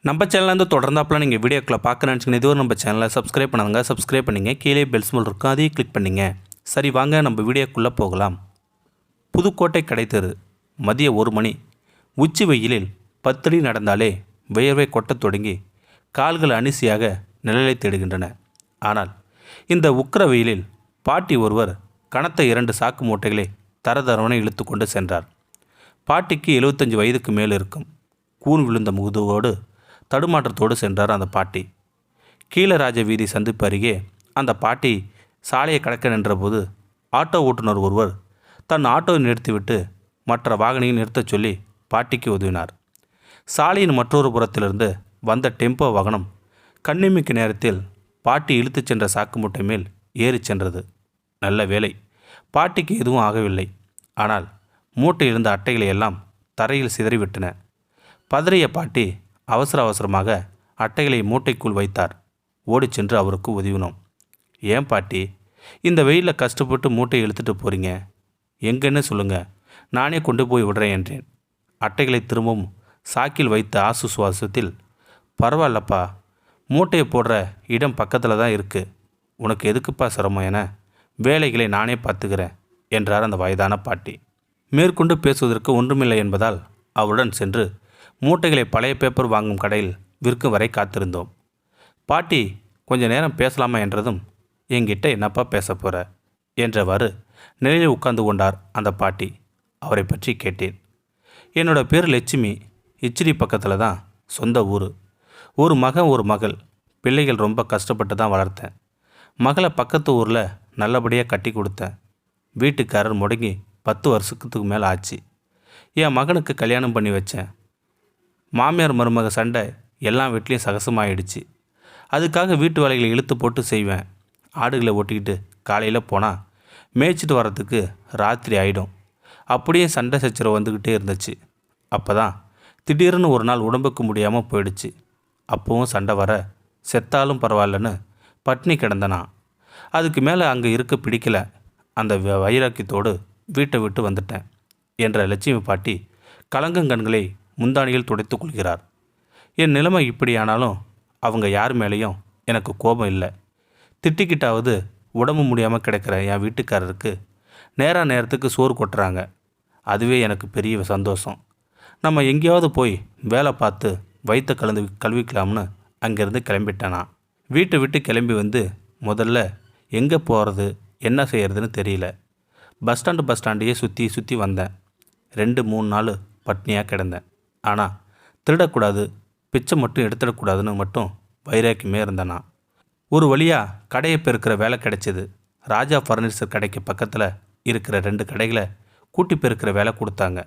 நம்ம சேனல்லேருந்து தொடர்ந்தாப்பில் நீங்கள் வீடியோக்களை பார்க்க நினச்சிங்கன்னா இதுவரை நம்ம சேனலை சப்ஸ்கிரைப் பண்ணுங்க. சப்ஸ்கிரைப் பண்ணிங்க. கீழே பெல் சிம்பல் இருக்கும், அதையும் கிளிக் பண்ணிங்க. சரி வாங்க நம்ம வீடியோக்குள்ளே போகலாம். புதுக்கோட்டை கடைத்தெரு. மதிய 1 மணி. உச்சி வெயிலில் 10 அடி நடந்தாலே வியர்வை கொட்டத் தொடங்கி கால்கள் அனிசியாக நிழலை தேடுகின்றன. ஆனால் இந்த உக்கிர வெயிலில் பாட்டி ஒருவர் கனத்த 2 சாக்கு மூட்டைகளை தரதரவனை இழுத்து கொண்டு சென்றார். பாட்டிக்கு 75 வயதுக்கு மேல் இருக்கும். கூன் விழுந்த முதுகோடு தடுமாற்றத்தோடு சென்றார் அந்த பாட்டி. கீழராஜ வீதி சந்திப்பு அருகே அந்த பாட்டி சாலையை கடக்க நின்றபோது ஆட்டோ ஓட்டுநர் ஒருவர் தன் ஆட்டோவை நிறுத்திவிட்டு மற்ற வாகனையும் நிறுத்தச் சொல்லி பாட்டிக்கு உதவினார். சாலையின் மற்றொரு புறத்திலிருந்து வந்த டெம்போ வாகனம் கண்ணிமிக்கு நேரத்தில் பாட்டி இழுத்துச் சென்ற சாக்கு மூட்டை மேல் ஏறிச் சென்றது. நல்ல வேலை, பாட்டிக்கு எதுவும் ஆகவில்லை. ஆனால் மூட்டையில் இருந்த அட்டைகளை எல்லாம் தரையில் சிதறிவிட்டன. பதறிய பாட்டி அவசர அவசரமாக அட்டைகளை மூட்டைக்குள் வைத்தார். ஓடிச் சென்று அவருக்கு உதவினோம். ஏன் பாட்டி, இந்த வெயிலில் கஷ்டப்பட்டு மூட்டையை இழுத்துட்டு போகிறீங்க? எங்கன்னு சொல்லுங்கள், நானே கொண்டு போய் விடுறேன் என்றேன். அட்டைகளை திரும்பவும் சாக்கில் வைத்த ஆசுசுவாசத்தில், பரவாயில்லப்பா, மூட்டையை போடுற இடம் பக்கத்தில் தான் இருக்குது, உனக்கு எதுக்குப்பா சிரமம் என வேலைகளை நானே பார்த்துக்கிறேன் என்றார் அந்த வயதான பாட்டி. மேற்கொண்டு பேசுவதற்கு ஒன்றுமில்லை என்பதால் அவருடன் சென்று மூட்டைகளை பழைய பேப்பர் வாங்கும் கடையில் விற்கும் வரை காத்திருந்தோம். பாட்டி கொஞ்ச நேரம் பேசலாமா என்றதும், என்கிட்ட என்னப்பா பேச போகிற என்றவாறு நிலையில் உட்கார்ந்து கொண்டார் அந்த பாட்டி. அவரை பற்றி கேட்டேன். என்னோட பேர் லட்சுமி. இச்சிடி பக்கத்தில் தான் சொந்த ஊர். ஒரு மகன் ஒரு மகள். பிள்ளைகள் ரொம்ப கஷ்டப்பட்டு தான் வளர்த்தேன். மகளை பக்கத்து ஊரில் நல்லபடியாக கட்டி கொடுத்தேன். வீட்டுக்காரர் முடங்கி 10 வருஷத்துக்கு மேலே ஆச்சு. என் மகனுக்கு கல்யாணம் பண்ணி வச்சேன். மாமியார் மருமக சண்டை எல்லா வீட்லேயும் சகசமாயிடுச்சு. அதுக்காக வீட்டு வேலைகளை இழுத்து போட்டு செய்வேன். ஆடுகளை ஓட்டிக்கிட்டு காலையில் போனால் மேய்ச்சிட்டு வர்றதுக்கு ராத்திரி ஆகிடும். அப்படியே சண்டை சச்சரவு வந்துக்கிட்டே இருந்துச்சு. அப்போ தான் திடீர்னு ஒரு நாள் உடம்புக்கு முடியாமல் போயிடுச்சு. அப்போவும் சண்டை வர செத்தாலும் பரவாயில்லன்னு பட்னி கிடந்தனா. அதுக்கு மேலே அங்கே இருக்க பிடிக்கல. அந்த வைராக்கியத்தோடு வீட்டை விட்டு வந்துட்டேன் என்ற லட்சுமி பாட்டி கலங்கங்கண்களை முந்தானியில் துடைத்து கொள்கிறார். என் நிலைமை இப்படியானாலும் அவங்க யார் மேலேயும் எனக்கு கோபம் இல்லை. திட்டிக்கிட்டாவது உடம்பு முடியாமல் கிடக்கிற என் வீட்டுக்காரருக்கு நேரத்துக்கு சோறு கொட்டுறாங்க. அதுவே எனக்கு பெரிய சந்தோஷம். நம்ம எங்கேயாவது போய் வேலை பார்த்து வயிற்ற கழுவிக்கலாம்னு அங்கேருந்து கிளம்பிட்டேனா. வீட்டை விட்டு கிளம்பி வந்து முதல்ல எங்கே போகிறது என்ன செய்கிறதுன்னு தெரியல. பஸ் ஸ்டாண்டையே சுற்றி வந்தேன். 2-3 நாள் பட்னியாக கிடந்தேன். ஆனால் திருடக்கூடாது, பிச்சை மட்டும் எடுத்துடக்கூடாதுன்னு மட்டும் வைராக்கியமே இருந்தேனா. ஒரு வழியாக கடையை பெருக்கிற வேலை கிடைச்சிது. ராஜா ஃபர்னிச்சர் கடைக்கு பக்கத்தில் இருக்கிற 2 கடைகளை கூட்டி பெருக்கிற வேலை கொடுத்தாங்க.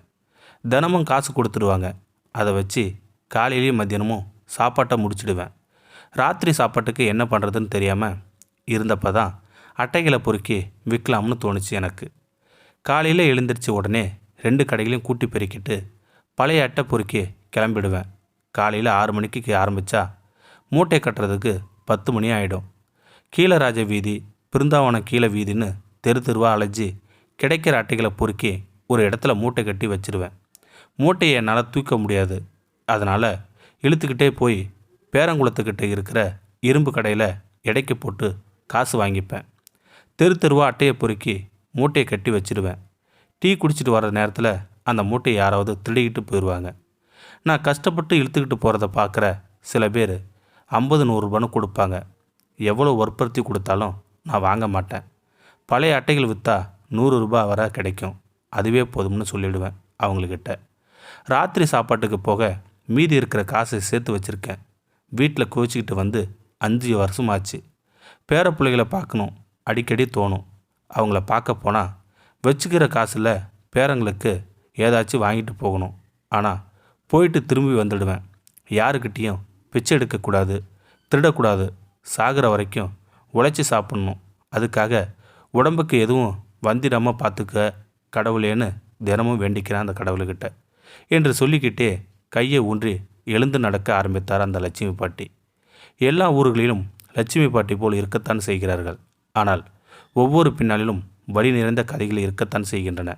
தினமும் காசு கொடுத்துடுவாங்க. அதை வச்சு காலையிலையும் மத்தியானமும் சாப்பாட்டை முடிச்சிடுவேன். ராத்திரி சாப்பாட்டுக்கு என்ன பண்ணுறதுன்னு தெரியாமல் இருந்தப்போ தான் அட்டைகளை பொறுக்கி விற்கலாம்னு தோணுச்சு எனக்கு. காலையில் எழுந்திரிச்ச உடனே 2 கடைகளையும் கூட்டி பெருக்கிட்டு பழைய அட்டை பொறுக்கி கிளம்பிடுவேன். காலையில் 6 மணிக்கு ஆரம்பித்தா மூட்டை கட்டுறதுக்கு 10 மணி ஆகிடும். கீழராஜ வீதி, பிருந்தாவனம் கீழே வீதின்னு தெருவா அலைஞ்சி கிடைக்கிற அட்டைகளை பொறுக்கி ஒரு இடத்துல மூட்டை கட்டி வச்சிருவேன். மூட்டையை என்னால் தூக்க முடியாது. அதனால் இழுத்துக்கிட்டே போய் பேரங்குளத்துக்கிட்ட இருக்கிற இரும்பு கடையில் எடைக்கு போட்டு காசு வாங்கிப்பேன். தெருவா அட்டையை பொறுக்கி மூட்டையை கட்டி வச்சிடுவேன். டீ குடிச்சிட்டு வர்ற நேரத்தில் அந்த மூட்டையை யாராவது திருடிக்கிட்டு போயிடுவாங்க. நான் கஷ்டப்பட்டு இழுத்துக்கிட்டு போகிறத பார்க்குற சில பேர் 50-100 ரூபான்னு கொடுப்பாங்க. எவ்வளோ வற்புறுத்தி கொடுத்தாலும் நான் வாங்க மாட்டேன். பழைய அட்டைகள் விற்றா 100 ரூபாய் வரை கிடைக்கும், அதுவே போதும்னு சொல்லிவிடுவேன் அவங்கக்கிட்ட. ராத்திரி சாப்பாட்டுக்கு போக மீதி இருக்கிற காசை சேர்த்து வச்சுருக்கேன். வீட்டில் குவிச்சிக்கிட்டு வந்து 5 வருஷமாச்சு. பேர பிள்ளைகளை பார்க்கணும் அடிக்கடி தோணும். அவங்கள பார்க்க போனால் வச்சுக்கிற காசில் பேரங்களுக்கு ஏதாச்சும் வாங்கிட்டு போகணும். ஆனால் போயிட்டு திரும்பி வந்துடுவேன். யாருக்கிட்டேயும் பிச்சை எடுக்கக்கூடாது, திருடக்கூடாது, சாகிற வரைக்கும் உழைச்சி சாப்பிட்ணும். அதுக்காக உடம்புக்கு எதுவும் வந்திடாமல் பார்த்துக்க கடவுளேன்னு தினமும் வேண்டிக்கிறேன் அந்த கடவுள்கிட்ட என்று சொல்லிக்கிட்டே கையை ஊன்றி எழுந்து நடக்க ஆரம்பித்தார் அந்த லட்சுமி பாட்டி. எல்லா ஊர்களிலும் லட்சுமி பாட்டி போல் இருக்கத்தான் செய்கிறார்கள். ஆனால் ஒவ்வொரு பின்னாளிலும் வழி நிறைந்த கதைகள் இருக்கத்தான் செய்கின்றன.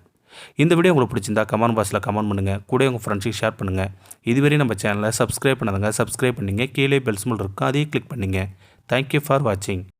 இந்த வீடியோ உங்களுக்கு பிடிச்சிருந்தா கமெண்ட் பாக்ஸில் கமெண்ட் பண்ணுங்கள், கூட உங்கள் ஃப்ரெண்ட்ஸுக்கு ஷேர் பண்ணுங்கள். இதுவரை நம்ம சேனலை சப்ஸ்கிரைப் பண்ணாதங்க சப்ஸ்கிரைப் பண்ணிங்க, கீழே பெல் சிம்பல் இருக்கும், அதையும் கிளிக் பண்ணிங்க. தேங்க்யூ ஃபார் வாட்சிங்.